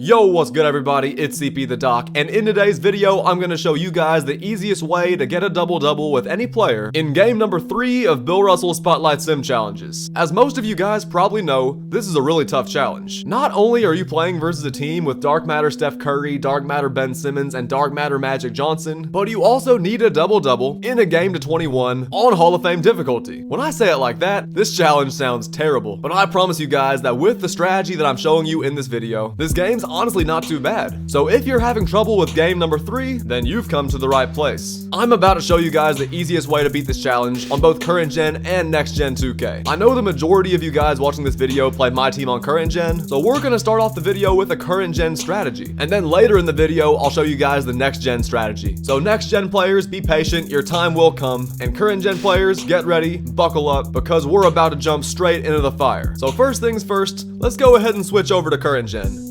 Yo, what's good everybody, it's CP the Doc, and in today's video, I'm gonna show you guys the easiest way to get a double-double with any player in game number 3 of Bill Russell's Spotlight Sim challenges. As most of you guys probably know, this is a really tough challenge. Not only are you playing versus a team with Dark Matter Steph Curry, Dark Matter Ben Simmons, and Dark Matter Magic Johnson, but you also need a double-double in a game to 21 on Hall of Fame difficulty. When I say it like that, this challenge sounds terrible, but I promise you guys that with the strategy that I'm showing you in this video, this game's honestly not too bad. So if you're having trouble with game number 3, then you've come to the right place. I'm about to show you guys the easiest way to beat this challenge on both current gen and next gen 2K. I know the majority of you guys watching this video play my team on current gen, so we're gonna start off the video with a current gen strategy. And then later in the video, I'll show you guys the next gen strategy. So next gen players, be patient, your time will come. And current gen players, get ready, buckle up, because we're about to jump straight into the fire. So first things first, let's go ahead and switch over to current gen.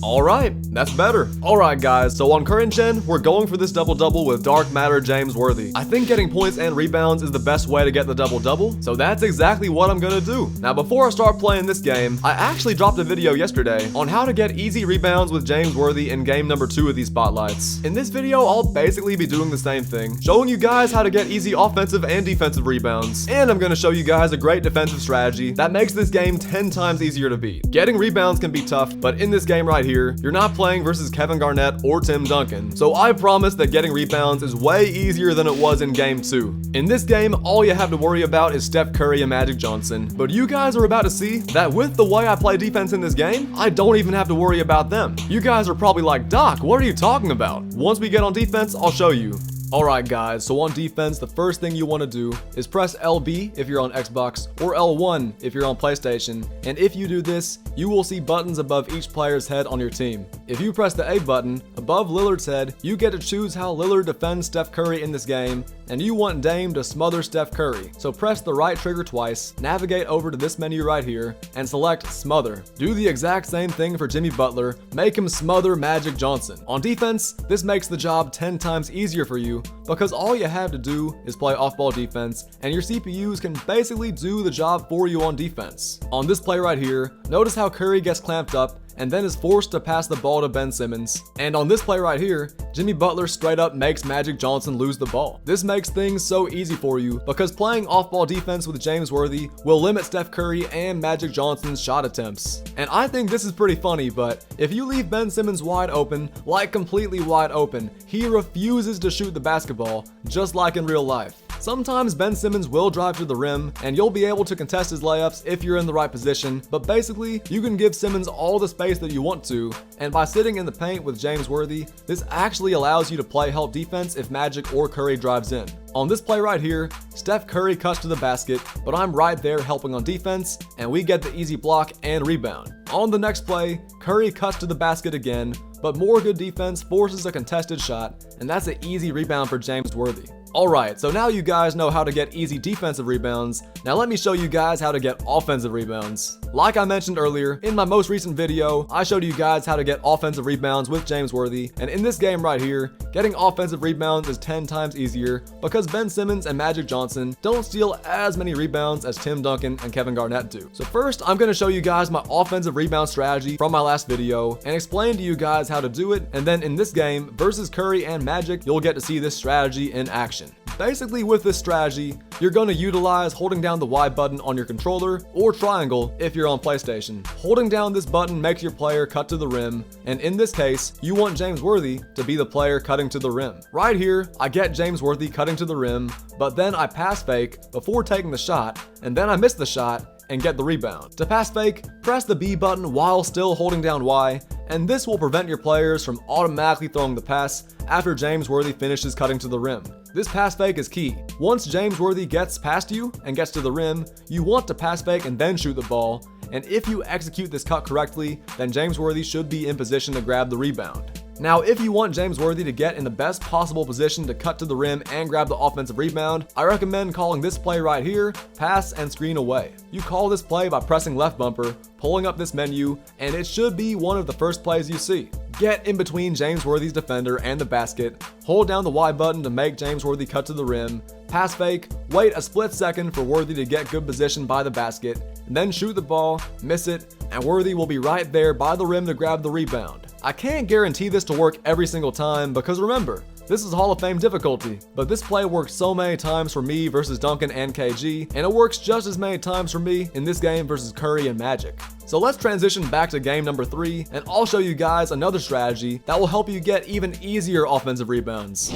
Alright, that's better. Alright guys, so on current gen, we're going for this double-double with Dark Matter James Worthy. I think getting points and rebounds is the best way to get the double-double, so that's exactly what I'm gonna do. Now before I start playing this game, I actually dropped a video yesterday on how to get easy rebounds with James Worthy in game number 2 of these spotlights. In this video, I'll basically be doing the same thing, showing you guys how to get easy offensive and defensive rebounds, and I'm gonna show you guys a great defensive strategy that makes this game 10 times easier to beat. Getting rebounds can be tough, but in this game right here, you're not playing versus Kevin Garnett or Tim Duncan, so I promise that getting rebounds is way easier than it was in game 2. In this game, all you have to worry about is Steph Curry and Magic Johnson, but you guys are about to see that with the way I play defense in this game, I don't even have to worry about them. You guys are probably like, Doc, what are you talking about? Once we get on defense, I'll show you. Alright guys, so on defense, the first thing you want to do is press LB if you're on Xbox or L1 if you're on PlayStation, and if you do this, you will see buttons above each player's head on your team. If you press the A button, above Lillard's head, you get to choose how Lillard defends Steph Curry in this game, and you want Dame to smother Steph Curry. So press the right trigger twice, navigate over to this menu right here, and select Smother. Do the exact same thing for Jimmy Butler, make him smother Magic Johnson. On defense, this makes the job 10 times easier for you, because all you have to do is play off-ball defense, and your CPUs can basically do the job for you on defense. On this play right here, notice how Curry gets clamped up and then is forced to pass the ball to Ben Simmons. And on this play right here, Jimmy Butler straight up makes Magic Johnson lose the ball. This makes things so easy for you because playing off-ball defense with James Worthy will limit Steph Curry and Magic Johnson's shot attempts. And I think this is pretty funny, but if you leave Ben Simmons wide open, like completely wide open, he refuses to shoot the basketball, just like in real life. Sometimes Ben Simmons will drive to the rim, and you'll be able to contest his layups if you're in the right position, but basically, you can give Simmons all the space that you want to, and by sitting in the paint with James Worthy, this actually allows you to play help defense if Magic or Curry drives in. On this play right here, Steph Curry cuts to the basket, but I'm right there helping on defense, and we get the easy block and rebound. On the next play, Curry cuts to the basket again, but more good defense forces a contested shot, and that's an easy rebound for James Worthy. Alright, so now you guys know how to get easy defensive rebounds. Now let me show you guys how to get offensive rebounds. Like I mentioned earlier, in my most recent video, I showed you guys how to get offensive rebounds with James Worthy, and in this game right here, getting offensive rebounds is 10 times easier because Ben Simmons and Magic Johnson don't steal as many rebounds as Tim Duncan and Kevin Garnett do. So first, I'm going to show you guys my offensive rebound strategy from my last video and explain to you guys how to do it, and then in this game, versus Curry and Magic, you'll get to see this strategy in action. Basically with this strategy, you're going to utilize holding down the Y button on your controller or triangle if you're on PlayStation. Holding down this button makes your player cut to the rim, and in this case, you want James Worthy to be the player cutting to the rim. Right here, I get James Worthy cutting to the rim, but then I pass fake before taking the shot, and then I miss the shot and get the rebound. To pass fake, press the B button while still holding down Y, and this will prevent your players from automatically throwing the pass after James Worthy finishes cutting to the rim. This pass fake is key. Once James Worthy gets past you and gets to the rim, you want to pass fake and then shoot the ball, and if you execute this cut correctly, then James Worthy should be in position to grab the rebound. Now, if you want James Worthy to get in the best possible position to cut to the rim and grab the offensive rebound, I recommend calling this play right here, pass and screen away. You call this play by pressing left bumper, pulling up this menu, and it should be one of the first plays you see. Get in between James Worthy's defender and the basket, hold down the Y button to make James Worthy cut to the rim, pass fake, wait a split second for Worthy to get good position by the basket, and then shoot the ball, miss it, and Worthy will be right there by the rim to grab the rebound. I can't guarantee this to work every single time because remember, this is Hall of Fame difficulty, but this play worked so many times for me versus Duncan and KG, and it works just as many times for me in this game versus Curry and Magic. So let's transition back to game number 3, and I'll show you guys another strategy that will help you get even easier offensive rebounds.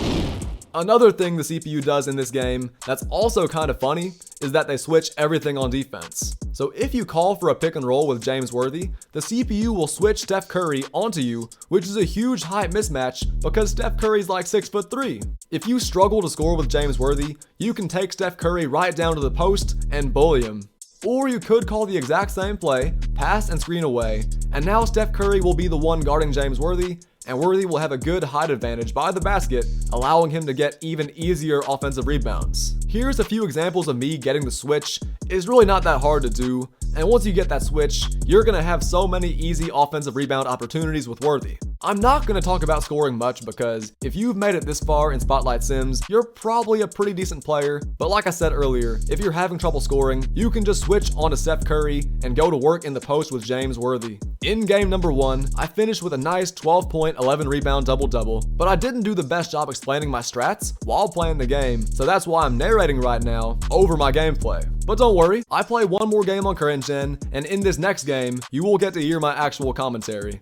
Another thing the CPU does in this game that's also kind of funny is that they switch everything on defense. So if you call for a pick and roll with James Worthy, the CPU will switch Steph Curry onto you, which is a huge height mismatch because Steph Curry's like 6'3". If you struggle to score with James Worthy, you can take Steph Curry right down to the post and bully him. Or you could call the exact same play, pass and screen away, and now Steph Curry will be the one guarding James Worthy, and Worthy will have a good height advantage by the basket, allowing him to get even easier offensive rebounds. Here's a few examples of me getting the switch. It's really not that hard to do, and once you get that switch, you're gonna have so many easy offensive rebound opportunities with Worthy. I'm not going to talk about scoring much because if you've made it this far in Spotlight Sims, you're probably a pretty decent player, but like I said earlier, if you're having trouble scoring, you can just switch onto Steph Curry and go to work in the post with James Worthy. In game number 1, I finished with a nice 12-point, 11-rebound double-double, but I didn't do the best job explaining my strats while playing the game, so that's why I'm narrating right now over my gameplay. But don't worry, I play one more game on current gen, and in this next game, you will get to hear my actual commentary.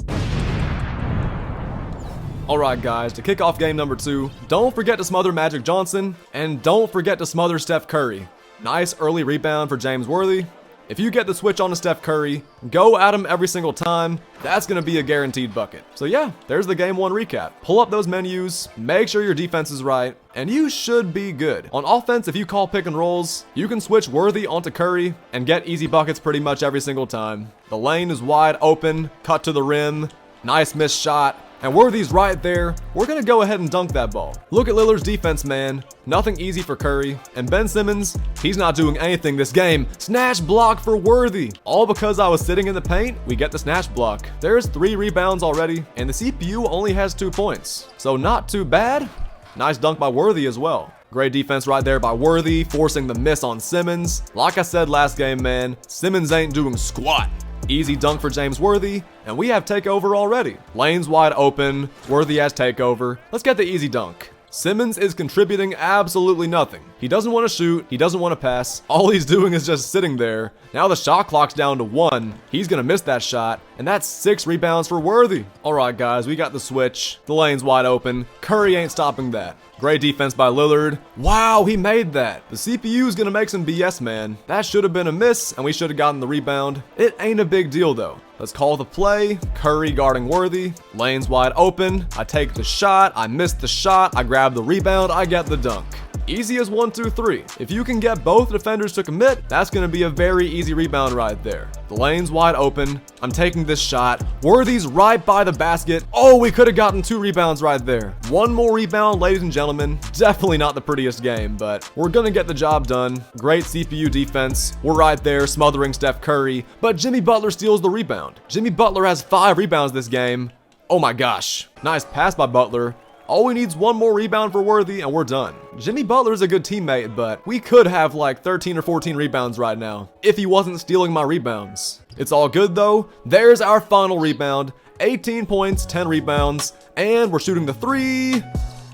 Alright guys, to kick off game number 2, don't forget to smother Magic Johnson, and don't forget to smother Steph Curry. Nice early rebound for James Worthy. If you get the switch on to Steph Curry, go at him every single time, that's going to be a guaranteed bucket. So yeah, there's the game 1 recap. Pull up those menus, make sure your defense is right, and you should be good. On offense, if you call pick and rolls, you can switch Worthy onto Curry and get easy buckets pretty much every single time. The lane is wide open, cut to the rim, nice missed shot, and Worthy's right there. We're gonna go ahead and dunk that ball. Look at Lillard's defense, man. Nothing easy for Curry. And Ben Simmons, he's not doing anything this game. Snatch block for Worthy. All because I was sitting in the paint, we get the snatch block. There's 3 rebounds already, and the CPU only has 2 points. So not too bad. Nice dunk by Worthy as well. Great defense right there by Worthy, forcing the miss on Simmons. Like I said last game, man, Simmons ain't doing squat. Easy dunk for James Worthy, and we have takeover already. Lane's wide open, Worthy has takeover. Let's get the easy dunk. Simmons is contributing absolutely nothing. He doesn't want to shoot, he doesn't want to pass. All he's doing is just sitting there. Now the shot clock's down to 1. He's gonna miss that shot, and that's 6 rebounds for Worthy. Alright guys, we got the switch. The lane's wide open. Curry ain't stopping that. Great defense by Lillard. Wow, he made that. The CPU's gonna make some BS, man. That should have been a miss, and we should have gotten the rebound. It ain't a big deal, though. Let's call the play. Curry guarding Worthy. Lane's wide open. I take the shot. I miss the shot. I grab the rebound. I get the dunk. Easy as 1, 2, 3. If you can get both defenders to commit, that's going to be a very easy rebound right there. The lane's wide open. I'm taking this shot. Worthy's right by the basket. Oh, we could have gotten 2 rebounds right there. 1 more rebound, ladies and gentlemen. Definitely not the prettiest game, but we're going to get the job done. Great CPU defense. We're right there smothering Steph Curry, but Jimmy Butler steals the rebound. Jimmy Butler has 5 rebounds this game. Oh my gosh. Nice pass by Butler. All we need is 1 more rebound for Worthy and we're done. Jimmy Butler's a good teammate, but we could have like 13 or 14 rebounds right now if he wasn't stealing my rebounds. It's all good though. There's our final rebound. 18 points, 10 rebounds, and we're shooting the 3.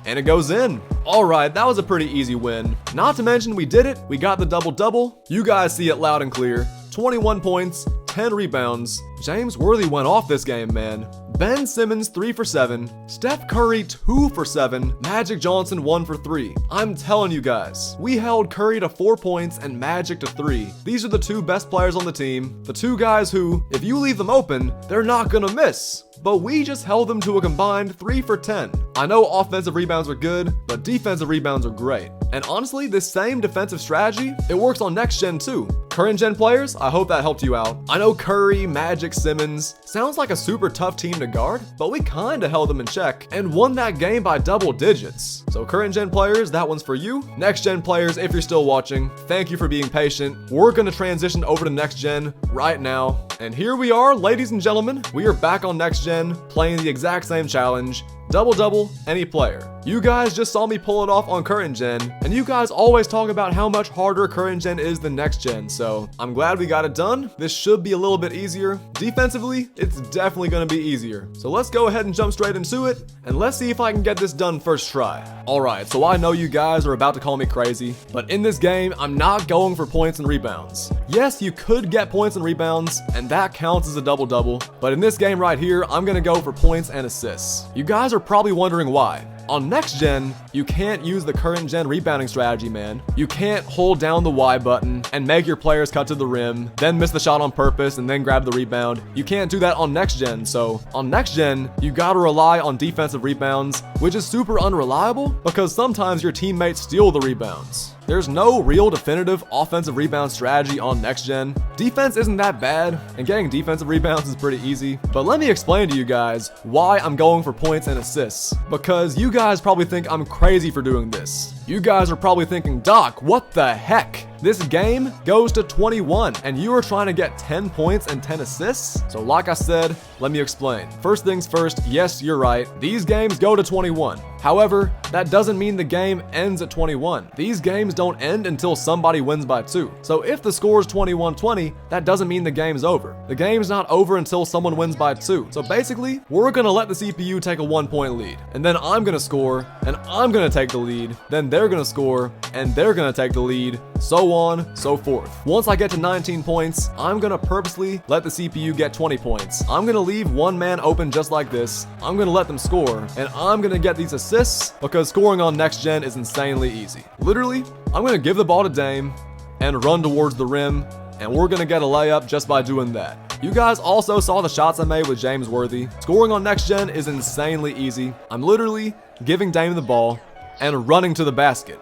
And it goes in. Alright, that was a pretty easy win. Not to mention we did it. We got the double-double. You guys see it loud and clear. 21 points, 10 rebounds. James Worthy went off this game, man. Ben Simmons 3 for 7, Steph Curry 2 for 7, Magic Johnson 1 for 3. I'm telling you guys, we held Curry to 4 points and Magic to 3. These are the 2 best players on the team, the 2 guys who, if you leave them open, they're not gonna miss. But we just held them to a combined 3 for 10. I know offensive rebounds are good, but defensive rebounds are great. And honestly, this same defensive strategy, it works on next gen too. current gen players, I hope that helped you out. I know Curry, Magic, Simmons sounds like a super tough team to guard, but we kinda held them in check and won that game by double digits. So current gen players, that one's for you. Next gen players, if you're still watching, thank you for being patient. We're gonna transition over to next gen right now. And here we are, ladies and gentlemen. We are back on next gen, playing the exact same challenge. Double-double, any player. You guys just saw me pull it off on current gen, and you guys always talk about how much harder current gen is than next gen, so I'm glad we got it done. This should be a little bit easier. Defensively, it's definitely gonna be easier. So let's go ahead and jump straight into it, and let's see if I can get this done first try. Alright, so I know you guys are about to call me crazy, but in this game, I'm not going for points and rebounds. Yes, you could get points and rebounds, and that counts as a double-double, but in this game right here, I'm gonna go for points and assists. You guys are probably wondering why. On next gen, you can't use the current gen rebounding strategy, man. You can't hold down the Y button and make your players cut to the rim, then miss the shot on purpose and then grab the rebound. You can't do that on next gen, so on next gen, you gotta rely on defensive rebounds, which is super unreliable because sometimes your teammates steal the rebounds. There's no real definitive offensive rebound strategy on next gen. Defense isn't that bad, and getting defensive rebounds is pretty easy. But let me explain to you guys why I'm going for points and assists. Because you guys probably think I'm crazy for doing this. You guys are probably thinking, Doc, what the heck? This game goes to 21, and you are trying to get 10 points and 10 assists? So like I said, let me explain. First things first, yes, you're right. These games go to 21. However, that doesn't mean the game ends at 21. These games don't end until somebody wins by 2. So if the score is 21-20, that doesn't mean the game's over. The game's not over until someone wins by 2. So basically, we're gonna let the CPU take a 1-point lead. And then I'm gonna score, and I'm gonna take the lead. Then they're gonna score, and they're gonna take the lead. So on, so forth. Once I get to 19 points, I'm gonna purposely let the CPU get 20 points. I'm gonna leave one man open just like this. I'm gonna let them score, and I'm gonna get these assists because scoring on next gen is insanely easy. Literally, I'm gonna give the ball to Dame and run towards the rim, and we're gonna get a layup just by doing that. You guys also saw the shots I made with James Worthy. Scoring on next gen is insanely easy. I'm literally giving Dame the ball and running to the basket.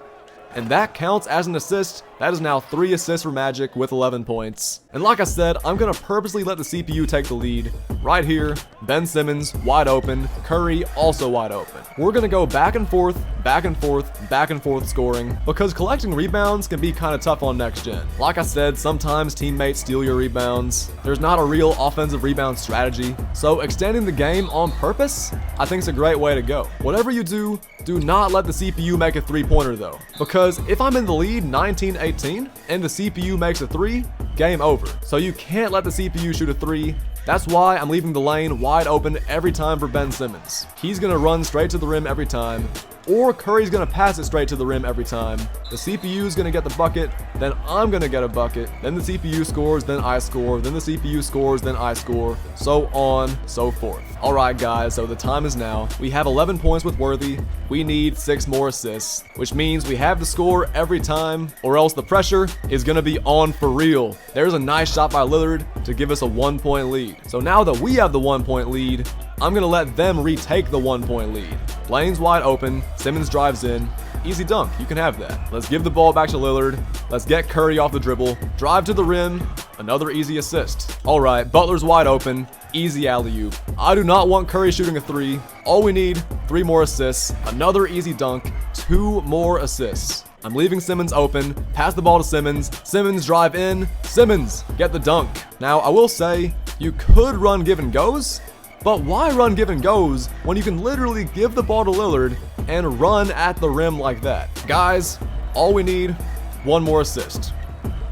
And that counts as an assist. That is now 3 assists for Magic with 11 points. And like I said, I'm gonna purposely let the CPU take the lead. Right here, Ben Simmons wide open, Curry also wide open. We're gonna go back and forth, back and forth, back and forth scoring, because collecting rebounds can be kind of tough on next gen. Like I said, sometimes teammates steal your rebounds. There's not a real offensive rebound strategy. So extending the game on purpose, I think is a great way to go. Whatever you do, do not let the CPU make a 3-pointer though. Because if I'm in the lead 19-18 and the CPU makes a 3, game over. So you can't let the CPU shoot a 3. That's why I'm leaving the lane wide open every time for Ben Simmons. He's gonna run straight to the rim every time, or Curry's gonna pass it straight to the rim every time. The CPU is gonna get the bucket, then I'm gonna get a bucket, then the CPU scores, then I score, then the CPU scores, then I score, so on, so forth. Alright guys, so the time is now. We have 11 points with Worthy. We need 6 more assists, which means we have to score every time, or else the pressure is gonna be on for real. There's a nice shot by Lillard to give us a 1-point lead. So now that we have the 1-point lead, I'm gonna let them retake the 1-point lead. Lane's wide open, Simmons drives in, easy dunk, you can have that. Let's give the ball back to Lillard, let's get Curry off the dribble, drive to the rim, another easy assist. Alright, Butler's wide open, easy alley-oop. I do not want Curry shooting a 3, all we need, 3 more assists, another easy dunk, 2 more assists. I'm leaving Simmons open, pass the ball to Simmons, Simmons drive in, Simmons, get the dunk. Now, I will say, you could run give and goes, but why run give and goes when you can literally give the ball to Lillard and run at the rim like that? Guys, all we need, 1 more assist.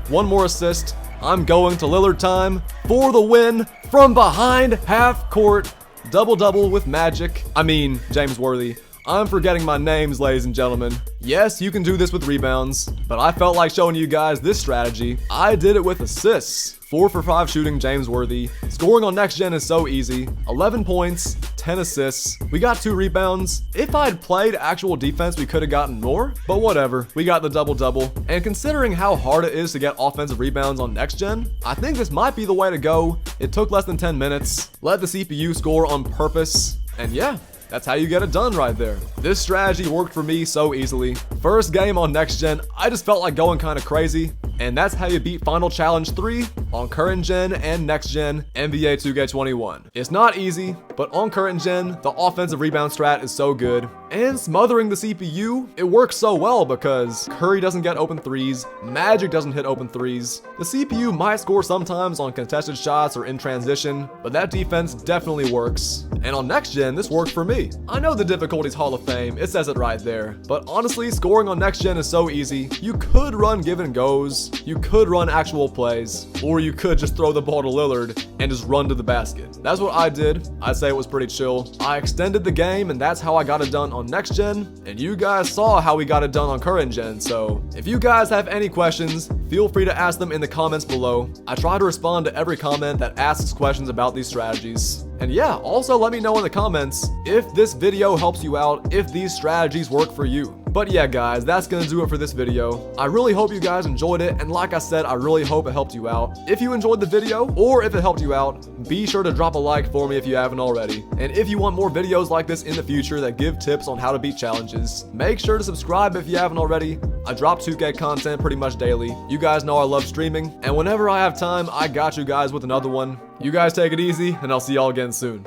1 more assist, I'm going to Lillard time for the win from behind half court. Double-double with Magic. I mean, James Worthy. I'm forgetting my names, ladies and gentlemen. Yes, you can do this with rebounds, but I felt like showing you guys this strategy. I did it with assists. 4 for 5 shooting, James Worthy. Scoring on next gen is so easy. 11 points, 10 assists. We got 2 rebounds. If I had played actual defense, we could have gotten more, but whatever. We got the double-double. And considering how hard it is to get offensive rebounds on next gen, I think this might be the way to go. It took less than 10 minutes. Let the CPU score on purpose. And yeah, that's how you get it done right there. This strategy worked for me so easily. First game on next gen, I just felt like going kind of crazy. And that's how you beat Final Challenge 3 on current gen and next gen NBA 2K21. It's not easy, but on current gen, the offensive rebound strat is so good. And smothering the CPU, it works so well because Curry doesn't get open threes, Magic doesn't hit open threes. The CPU might score sometimes on contested shots or in transition, but that defense definitely works. And on next gen, this worked for me. I know the difficulty's Hall of Fame, it says it right there, but honestly, scoring on next gen is so easy. You could run give and goes, you could run actual plays, or you could just throw the ball to Lillard and just run to the basket. That's what I did. I'd say it was pretty chill. I extended the game, and that's how I got it done on next gen, and you guys saw how we got it done on current gen. So if you guys have any questions, feel free to ask them in the comments below. I try to respond to every comment that asks questions about these strategies. And yeah, also let me know in the comments if this video helps you out, if these strategies work for you. But yeah guys, that's gonna do it for this video. I really hope you guys enjoyed it, and like I said, I really hope it helped you out. If you enjoyed the video, or if it helped you out, be sure to drop a like for me if you haven't already. And if you want more videos like this in the future that give tips on how to beat challenges, make sure to subscribe if you haven't already. I drop 2K content pretty much daily. You guys know I love streaming, and whenever I have time, I got you guys with another one. You guys take it easy, and I'll see y'all again soon.